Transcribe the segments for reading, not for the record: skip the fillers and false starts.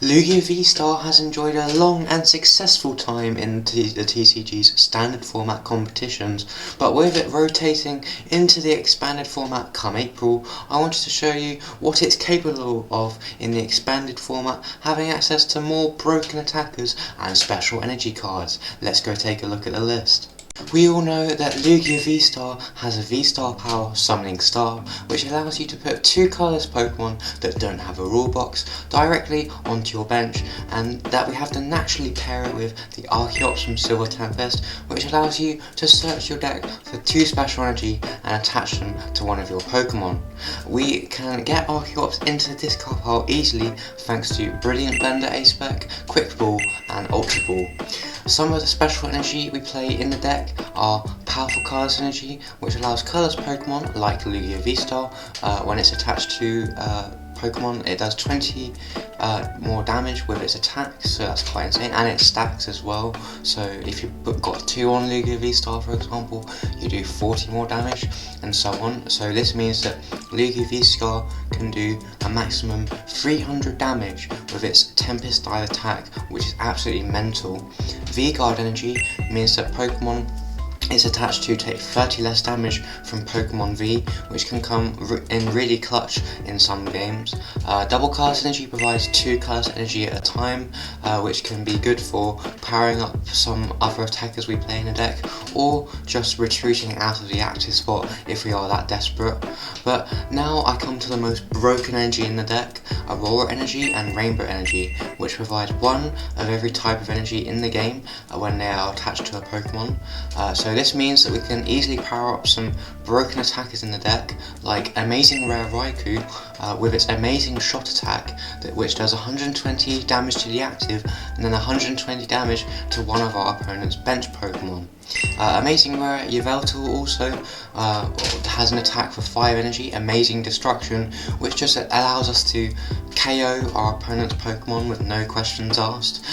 Lugia VSTAR has enjoyed a long and successful time in the TCG's standard format competitions, but with it rotating into the expanded format come April, I wanted to show you what it's capable of in the expanded format, having access to more broken attackers and special energy cards. Let's go take a look at the list. We all know that Lugia VSTAR has a V-Star power summoning star, which allows you to put two colourless Pokemon that don't have a rule box directly onto your bench, and that we have to naturally pair it with the Archeops from Silver Tempest, which allows you to search your deck for two special energy and attach them to one of your Pokemon. We can get Archeops into the discard pile easily thanks to Brilliant Blender SSP, Quick Ball and Ultra Ball. Some of the special energy we play in the deck are powerful colourless energy, which allows colourless Pokemon like Lugia VSTAR, when it's attached to Pokemon, it does 20 more damage with its attacks, so that's quite insane, and it stacks as well. So if you've got 2 on Lugia VSTAR, for example, you do 40 more damage, and so on. So this means that Lugia VSTAR can do a maximum 300 damage with its Tempest style attack, which is absolutely mental. V-Guard energy means that Pokemon it's attached to take 30 less damage from Pokemon V, which can come in really clutch in some games. Double Colourless Energy provides 2 colourless energy at a time, which can be good for powering up some other attackers we play in the deck, or just retreating out of the active spot if we are that desperate. But now I come to the most broken energy in the deck, Aurora Energy and Rainbow Energy, which provide 1 of every type of energy in the game when they are attached to a Pokemon. So this means that we can easily power up some broken attackers in the deck, like Amazing Rare Raikou with its amazing shot attack, which does 120 damage to the active and then 120 damage to one of our opponent's bench Pokemon. Amazing Rare Yveltal also has an attack for 5 energy, Amazing Destruction, which just allows us to KO our opponent's Pokemon with no questions asked,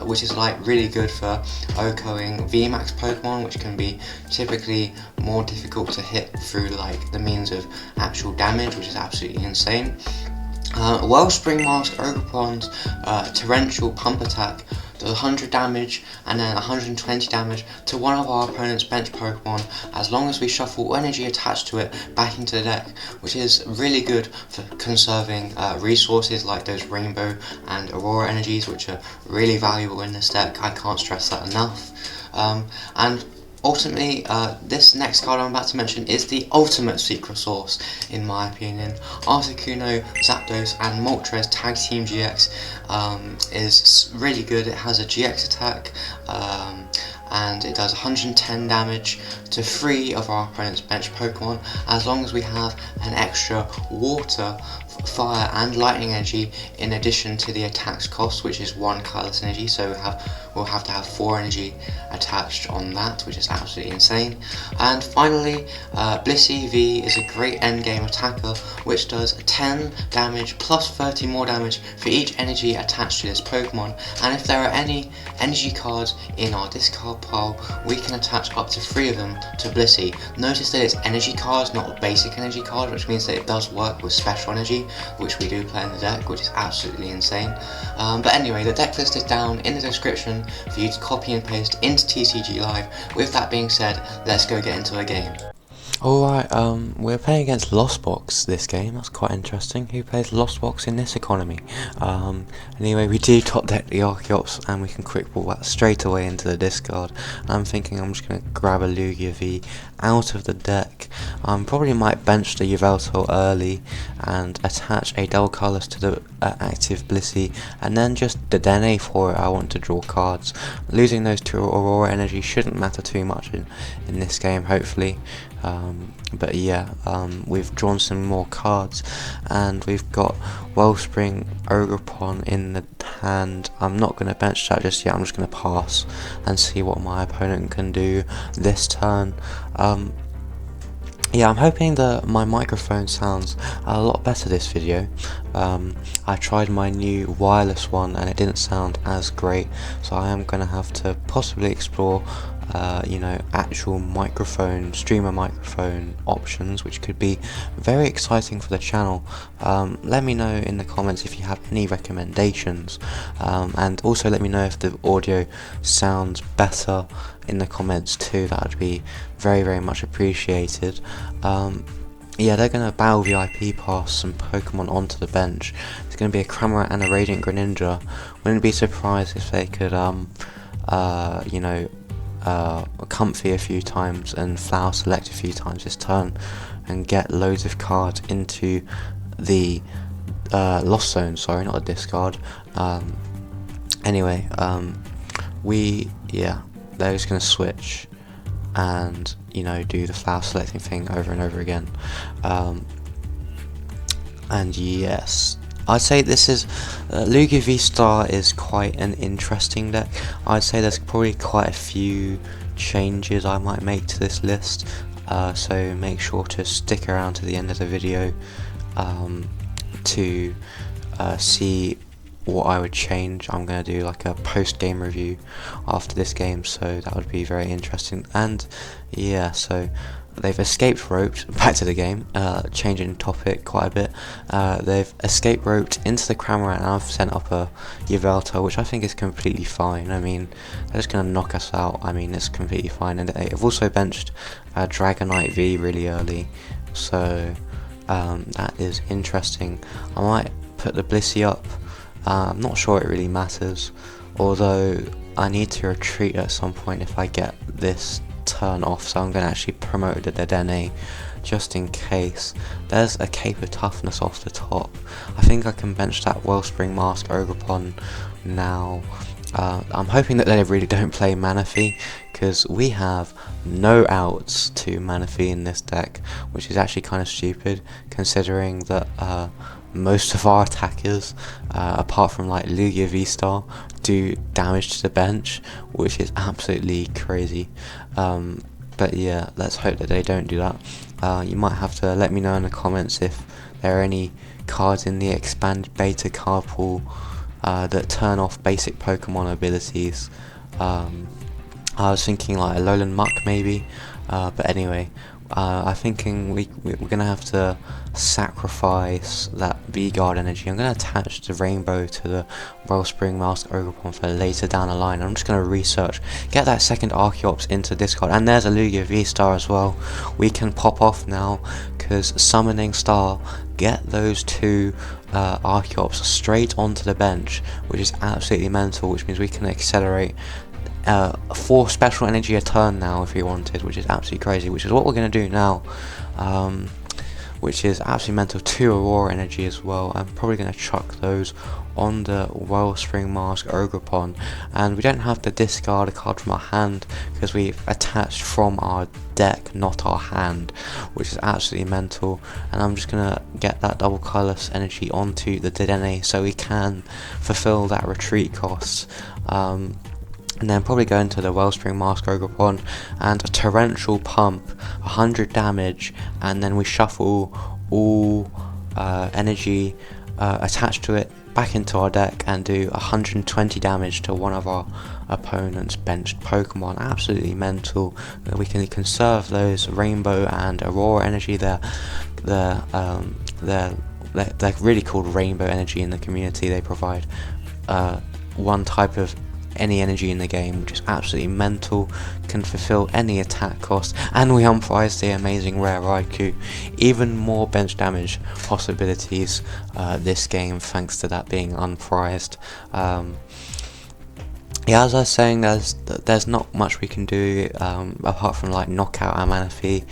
which is like really good for OHKOing VMAX Pokemon, which can be typically more difficult to hit through like the means of actual damage, which is absolutely insane. Wellspring Mask Ogerpon's Torrential Pump attack does 100 damage and then 120 damage to one of our opponent's bench Pokemon as long as we shuffle energy attached to it back into the deck, which is really good for conserving resources like those Rainbow and Aurora energies, which are really valuable in this deck. I can't stress that enough. And ultimately, this next card I'm about to mention is the ultimate secret sauce, in my opinion. Articuno, Zapdos and Moltres Tag Team GX is really good. It has a GX attack, and it does 110 damage to 3 of our opponent's bench Pokemon as long as we have an extra water, fire and lightning energy in addition to the attack's cost, which is 1 colourless energy, so we'll have to have 4 energy attached on that, which is absolutely insane. And finally, Blissey V is a great endgame attacker which does 10 damage plus 30 more damage for each energy attached to this Pokemon, and if there are any energy cards in our discard pile, we can attach up to 3 of them to Blissey. Notice that it's energy cards, not a basic energy card, which means that it does work with special energy, which we do play in the deck, which is absolutely insane. But anyway, the deck list is down in the description for you to copy and paste into TCG Live. With that being said, let's go get into a game. Alright, we're playing against Lost Box this game. That's quite interesting. Who plays Lost Box in this economy? Anyway, we do top deck the Archeops and we can quick ball that straight away into the discard. I'm thinking I'm just going to grab a Lugia V out of the deck. Probably might bench the Yveltal early and attach a double colourless to the active Blissey, and then just Dedenne for it. I want to draw cards. Losing those 2 Aurora energy shouldn't matter too much in this game, hopefully. But yeah, we've drawn some more cards and we've got Wellspring, Ogerpon in the hand. I'm not going to bench that just yet. I'm just going to pass and see what my opponent can do this turn. Yeah, I'm hoping that my microphone sounds a lot better this video. I tried my new wireless one and it didn't sound as great, so I am going to have to possibly explore you know, actual microphone, streamer microphone options, which could be very exciting for the channel. Let me know in the comments if you have any recommendations, and also let me know if the audio sounds better in the comments too. That would be very, very much appreciated. Yeah, they're going to battle VIP pass some Pokemon onto the bench. It's going to be a Cramorant and a Radiant Greninja. Wouldn't be surprised if they could, you know, comfy a few times and flower select a few times this turn and get loads of cards into the lost zone, sorry, not a discard. Anyway, they're just going to switch and, you know, do the flower selecting thing over and over again. And yes, I'd say this is Lugia VSTAR is quite an interesting deck. I'd say there's probably quite a few changes I might make to this list, so make sure to stick around to the end of the video to see what I would change. I'm going to do like a post-game review after this game, so that would be very interesting. And yeah, so they've escape roped back to the game, changing topic quite a bit. They've escape roped into the Cramorant, and I've sent up a Yveltal, which I think is completely fine. I mean, they're just going to knock us out. I mean, it's completely fine. And they've also benched Dragonite V really early, so that is interesting. I might put the Blissey up. I'm not sure it really matters, although I need to retreat at some point if I get this turn off, so I'm going to actually promote the Dedenne just in case. There's a Cape of Toughness off the top. I think I can bench that Wellspring Mask Ogerpon now. I'm hoping that they really don't play Manaphy, because we have no outs to Manaphy in this deck, which is actually kind of stupid considering that most of our attackers, apart from like Lugia VSTAR, do damage to the bench, which is absolutely crazy. But yeah, let's hope that they don't do that. You might have to let me know in the comments if there are any cards in the expanded beta card pool that turn off basic Pokemon abilities. I was thinking like a Lowland Muck maybe, but anyway, I'm thinking we're gonna have to sacrifice that V-Guard energy. I'm gonna attach the Rainbow to the Wellspring Mask Ogerpon for later down the line. I'm just gonna research, get that second Archeops into discard, and there's a Lugia VSTAR as well. We can pop off now, because Summoning Star, get those two Archeops straight onto the bench, which is absolutely mental, which means we can accelerate 4 special energy a turn now if we wanted, which is absolutely crazy, which is what we're going to do now, which is absolutely mental. 2 Aurora energy as well. I'm probably going to chuck those on the Wellspring Mask Ogerpon, and we don't have to discard a card from our hand because we've attached from our deck, not our hand, which is absolutely mental. And I'm just going to get that double colorless energy onto the Dedenne so we can fulfill that retreat cost. And then probably go into the Wellspring Mask Ogerpon and a Torrential Pump, 100 damage, and then we shuffle all energy attached to it back into our deck and do 120 damage to one of our opponent's benched Pokemon. Absolutely mental. We can conserve those Rainbow and Aurora energy. They're really called Rainbow energy in the community. They provide one type of any energy in the game, which is absolutely mental, can fulfill any attack cost, and we unprized the amazing rare Raikou. Even more bench damage possibilities this game, thanks to that being unprized. Yeah, as I was saying, there's not much we can do apart from like knock out our Manaphy.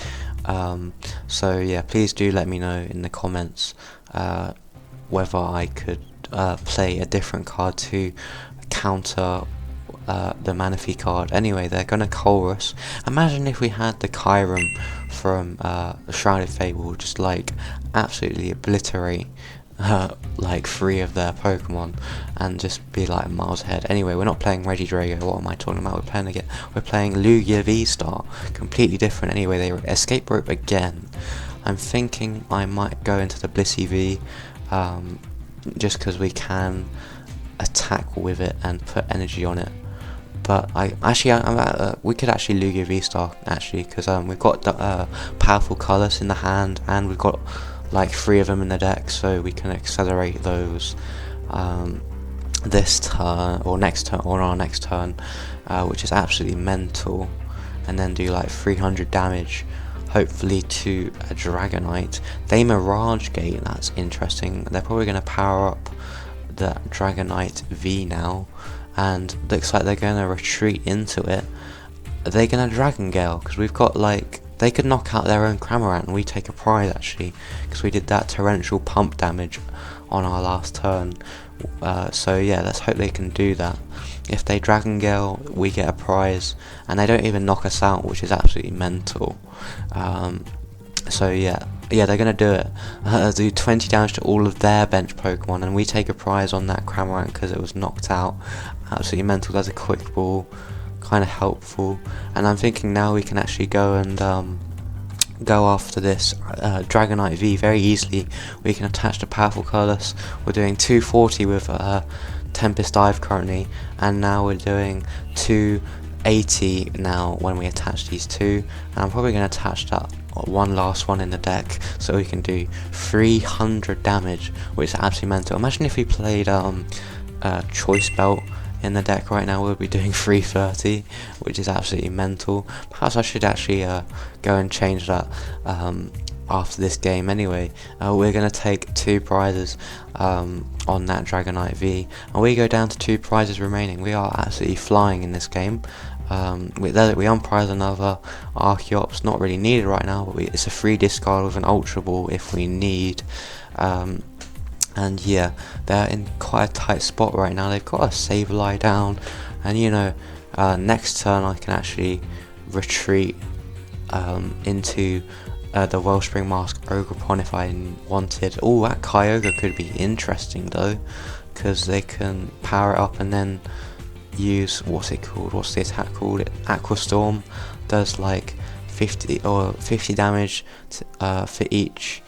So yeah, please do let me know in the comments whether I could play a different card to counter the Manaphy card. Anyway, they're gonna Colress. Imagine if we had the Kyurem from the Shrouded Fable just like absolutely obliterate like 3 of their Pokemon and just be like miles ahead. Anyway, we're not playing Regidrago. What am I talking about? We're playing Lugia VSTAR, completely different. Anyway, they escape rope again. I'm thinking I might go into the Blissey V, just because we can attack with it and put energy on it. but we could actually Lugia V-STAR actually, because we've got powerful colours in the hand, and we've got like 3 of them in the deck, so we can accelerate those this turn or next turn, or our next turn, which is absolutely mental, and then do like 300 damage, hopefully, to a Dragonite. They Mirage Gate, that's interesting. They're probably going to power up the Dragonite V now, and looks like they're going to retreat into it. Are they going to Dragon Gale? Because we've got like, they could knock out their own Cramorant and we take a prize actually, because we did that torrential pump damage on our last turn. So yeah, let's hope they can do that. If they Dragon Gale, we get a prize, and they don't even knock us out, which is absolutely mental. So yeah, they're gonna do it. Do 20 damage to all of their bench Pokemon, and we take a prize on that Cramorant because it was knocked out. Absolutely mental. Does a quick ball, kind of helpful. And I'm thinking now we can actually go and go after this Dragonite V very easily. We can attach the powerful colours. We're doing 240 with Tempest Dive currently, and now we're doing 280 now when we attach these two, and I'm probably going to attach that one last one in the deck so we can do 300 damage, which is absolutely mental. Imagine if we played Choice Belt in the deck right now, we'll be doing 330, which is absolutely mental. Perhaps I should actually go and change that after this game anyway. We're going to take 2 prizes on that Dragonite V, and we go down to 2 prizes remaining. We are absolutely flying in this game. We unprize another Archeops, not really needed right now, but it's a free discard with an Ultra Ball if we need. And yeah, they're in quite a tight spot right now. They've got a Sableye down, and you know, next turn I can actually retreat into the Wellspring Mask Ogerpon if I wanted. Oh, that Kyogre could be interesting though, because they can power it up and then use, what's it called? What's the attack called? Aqua Storm does like 50 damage for each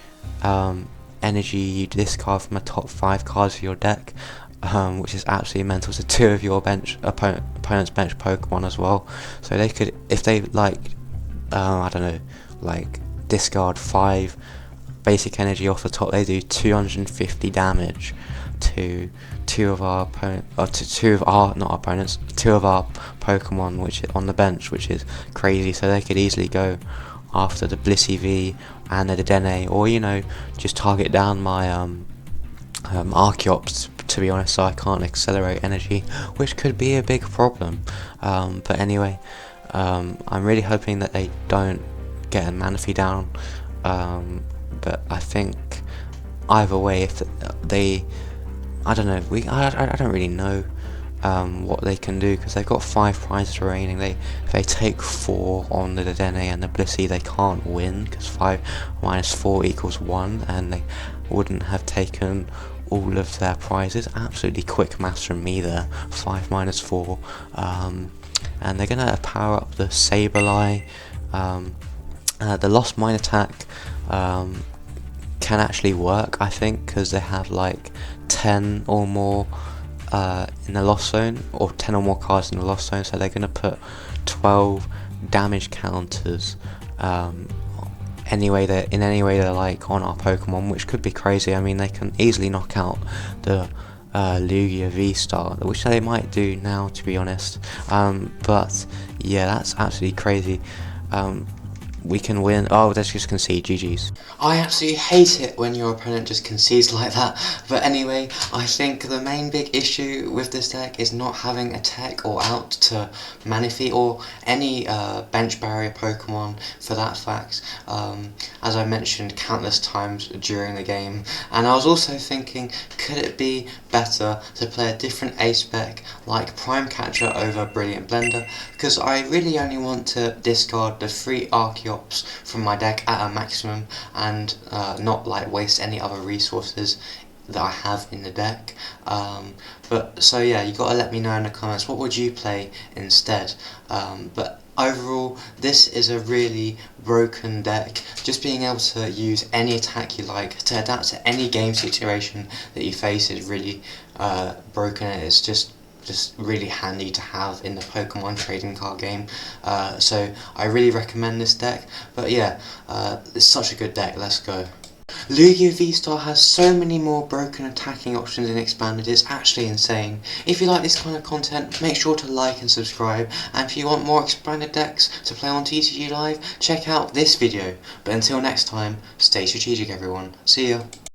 energy you discard from the top 5 cards of your deck, which is absolutely mental. So 2 of your opponent's bench Pokemon as well. So they could, if they like, I don't know, like discard 5 basic energy off the top, they do 250 damage to 2 of our two of our Pokemon which on the bench, which is crazy. So they could easily go after the Blissey V and the Dedenne, or you know, just target down my Archeops, to be honest, so I can't accelerate energy, which could be a big problem. But anyway, I'm really hoping that they don't get a Manaphy down, but I think either way, if they, I don't know, I don't really know what they can do, because they've got 5 prizes remaining. If they take 4 on the Dedenne and the Blissey, they can't win, because 5 minus 4 equals 1, and they wouldn't have taken all of their prizes. Absolutely quick maths from me there. 5 minus 4, and they're gonna power up the Sableye. The Lost Mine attack can actually work, I think, because they have like 10 or more in the Lost Zone, or 10 or more cards in the Lost Zone, so they're going to put 12 damage counters in any way they like on our Pokemon, which could be crazy. I mean, they can easily knock out the Lugia V-STAR, which they might do now, to be honest. But yeah, that's absolutely crazy. We can win. Oh, let's just concede. GG's. I absolutely hate it when your opponent just concedes like that. But anyway, I think the main big issue with this deck is not having a tech or out to Manaphy or any bench barrier Pokemon for that fact, as I mentioned countless times during the game. And I was also thinking, could it be better to play a different ace spec like Prime Catcher over Brilliant Blender? Because I really only want to discard the 3 Archeops from my deck at a maximum, and not like waste any other resources that I have in the deck. But so yeah, you gotta let me know in the comments, what would you play instead? But overall, this is a really broken deck. Just being able to use any attack you like to adapt to any game situation that you face is really broken. It's just just really handy to have in the Pokemon trading card game. So I really recommend this deck. But yeah, it's such a good deck. Let's go. Lugia V-STAR has so many more broken attacking options in Expanded, it's actually insane. If you like this kind of content, make sure to like and subscribe, and if you want more Expanded decks to play on TCG Live, check out this video. But until next time, stay strategic everyone. See ya.